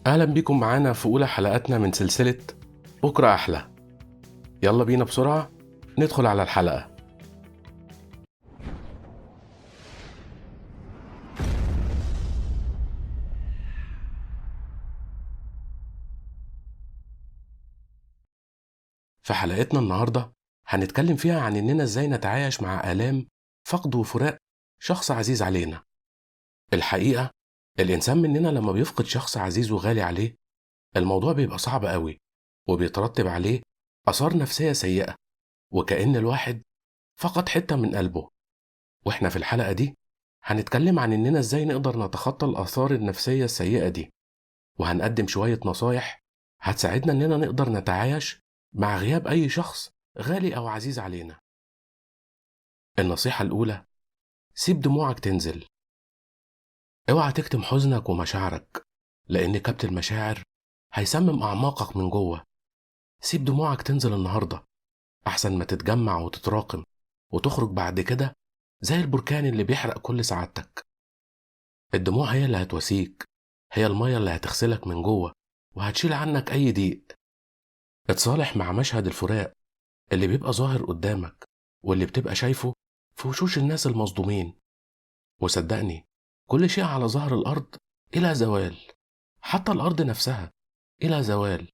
أهلا بيكم معانا في أولى حلقاتنا من سلسلة بكرة أحلى. يلا بينا بسرعة ندخل على الحلقة. في حلقتنا النهاردة هنتكلم فيها عن إننا إزاي نتعايش مع آلام فقد وفراق شخص عزيز علينا. الحقيقة الإنسان مننا لما بيفقد شخص عزيز وغالي عليه الموضوع بيبقى صعب قوي، وبيترتب عليه آثار نفسية سيئة، وكأن الواحد فقد حتة من قلبه. وإحنا في الحلقة دي هنتكلم عن إننا إزاي نقدر نتخطى الآثار النفسية السيئة دي، وهنقدم شوية نصايح هتساعدنا إننا نقدر نتعايش مع غياب أي شخص غالي أو عزيز علينا. النصيحة الأولى: سيب دموعك تنزل. اوعى تكتم حزنك ومشاعرك، لأن كبت المشاعر هيسمم أعماقك من جوه. سيب دموعك تنزل النهاردة أحسن ما تتجمع وتتراكم وتخرج بعد كده زي البركان اللي بيحرق كل سعادتك. الدموع هي اللي هتواسيك، هي المية اللي هتغسلك من جوه وهتشيل عنك أي ضيق. اتصالح مع مشهد الفراق اللي بيبقى ظاهر قدامك واللي بتبقى شايفه في وشوش الناس المصدومين. وصدقني كل شيء على ظهر الأرض إلى زوال، حتى الأرض نفسها إلى زوال.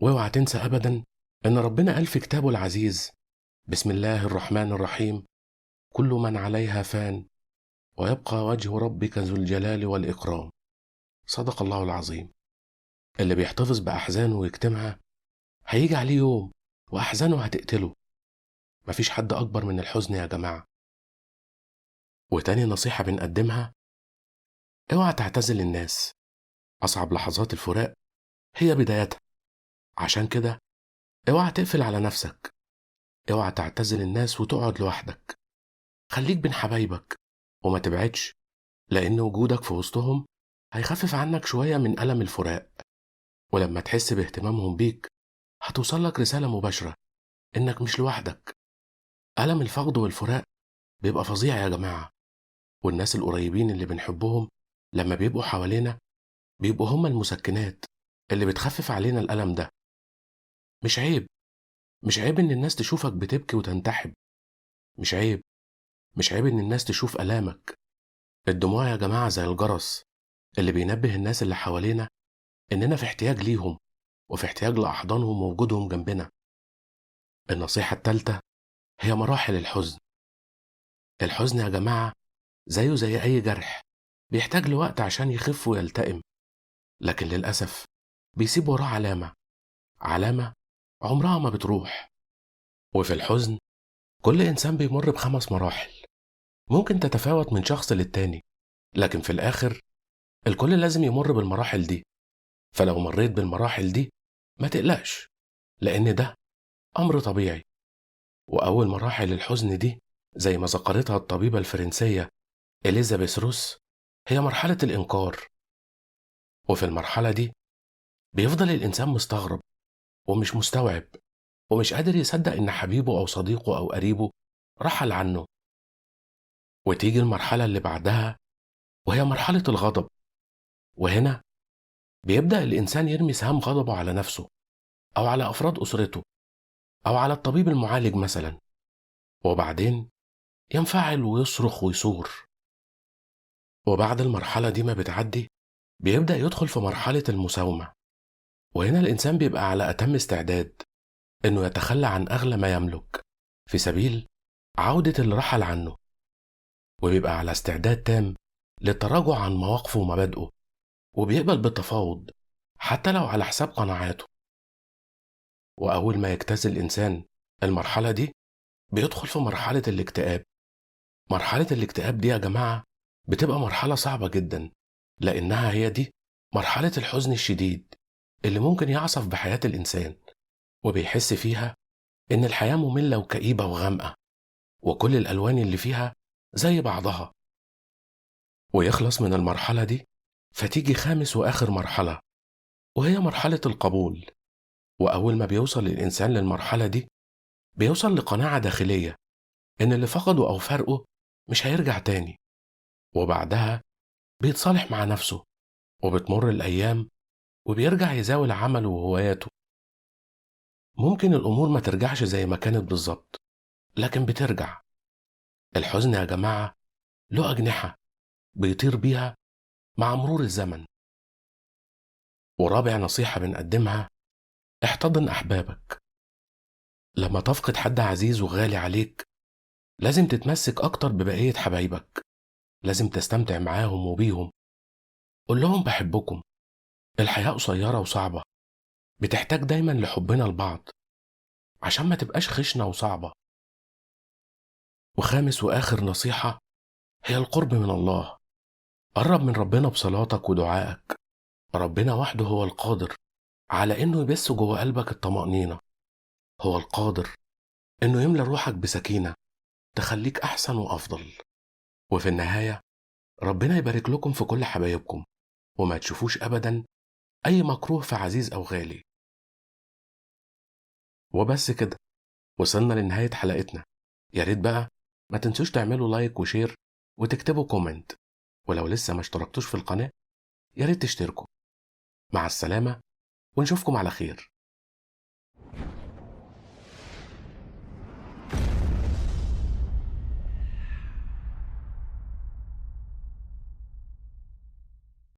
واوعى تنسى أبدا إن ربنا قال في كتابه العزيز: بسم الله الرحمن الرحيم، كل من عليها فان ويبقى وجه ربك ذو الجلال والإكرام. صدق الله العظيم. اللي بيحتفظ بأحزانه ويكتمها هيجي عليه يوم وأحزانه هتقتله. مفيش حد أكبر من الحزن يا جماعة. وتاني نصيحة بنقدمها: اوعى تعتزل الناس. أصعب لحظات الفراق هي بدايتها، عشان كده اوعى تقفل على نفسك، اوعى تعتزل الناس وتقعد لوحدك. خليك بين حبايبك وما تبعدش، لأن وجودك في وسطهم هيخفف عنك شوية من ألم الفراق. ولما تحس باهتمامهم بيك هتوصلك رسالة مباشرة إنك مش لوحدك. ألم الفقد والفراق بيبقى فظيع يا جماعة، والناس القريبين اللي بنحبهم لما بيبقوا حوالينا بيبقوا هما المسكنات اللي بتخفف علينا الألم ده. مش عيب، مش عيب إن الناس تشوفك بتبكي وتنتحب. مش عيب، مش عيب إن الناس تشوف ألامك. الدموع يا جماعة زي الجرس اللي بينبه الناس اللي حوالينا إننا في احتياج ليهم وفي احتياج لأحضانهم ووجودهم جنبنا. النصيحة التالتة هي مراحل الحزن. الحزن يا جماعة زيه زي أي جرح، بيحتاج لوقت عشان يخف ويلتئم، لكن للأسف بيسيب وراه علامة، علامة عمرها ما بتروح. وفي الحزن كل إنسان بيمر ب5 مراحل، ممكن تتفاوت من شخص للتاني، لكن في الآخر الكل لازم يمر بالمراحل دي. فلو مريت بالمراحل دي ما تقلقش، لأن ده أمر طبيعي. وأول مراحل الحزن دي زي ما ذكرتها الطبيبة الفرنسية إليزابيث روس هي مرحلة الإنكار. وفي المرحلة دي بيفضل الإنسان مستغرب ومش مستوعب ومش قادر يصدق إن حبيبه أو صديقه أو قريبه رحل عنه. وتيجي المرحلة اللي بعدها وهي مرحلة الغضب، وهنا بيبدأ الإنسان يرمي سهام غضبه على نفسه أو على أفراد أسرته أو على الطبيب المعالج مثلا، وبعدين ينفعل ويصرخ ويصور. وبعد المرحلة دي ما بتعدي بيبدأ يدخل في مرحلة المساومة، وهنا الإنسان بيبقى على أتم استعداد إنه يتخلى عن أغلى ما يملك في سبيل عودة اللي رحل عنه، وبيبقى على استعداد تام للتراجع عن مواقفه ومبادئه، وبيقبل بالتفاوض حتى لو على حساب قناعاته. وأول ما يجتاز الإنسان المرحلة دي بيدخل في مرحلة الاكتئاب. مرحلة الاكتئاب دي يا جماعة بتبقى مرحلة صعبة جدا، لأنها هي دي مرحلة الحزن الشديد اللي ممكن يعصف بحياة الإنسان، وبيحس فيها إن الحياة مملة وكئيبة وغامقة وكل الألوان اللي فيها زي بعضها. ويخلص من المرحلة دي فتيجي خامس وآخر مرحلة، وهي مرحلة القبول. وأول ما بيوصل الإنسان للمرحلة دي بيوصل لقناعة داخلية إن اللي فقده أو فرقه مش هيرجع تاني. وبعدها بيتصالح مع نفسه، وبتمر الأيام وبيرجع يزاول عمله وهواياته. ممكن الأمور ما ترجعش زي ما كانت بالظبط، لكن بترجع. الحزن يا جماعة له أجنحة بيطير بيها مع مرور الزمن. ورابع نصيحة بنقدمها: احتضن أحبابك. لما تفقد حد عزيز وغالي عليك لازم تتمسك أكتر ببقية حبايبك، لازم تستمتع معاهم وبيهم. قول لهم بحبكم. الحياة قصيرة وصعبة، بتحتاج دايما لحبنا لبعض عشان ما تبقاش خشنة وصعبة. وخامس وآخر نصيحة هي القرب من الله. قرب من ربنا بصلاتك ودعائك. ربنا وحده هو القادر على إنه يبث جوه قلبك الطمأنينة، هو القادر إنه يملى روحك بسكينة تخليك أحسن وأفضل. وفي النهاية ربنا يبارك لكم في كل حبايبكم، وما تشوفوش أبدا أي مكروه في عزيز أو غالي. وبس كده وصلنا لنهاية حلقتنا. يا ريت بقى ما تنسوش تعملوا لايك وشير وتكتبوا كومنت، ولو لسه ما اشتركتوش في القناة يا ريت تشتركوا. مع السلامة ونشوفكم على خير.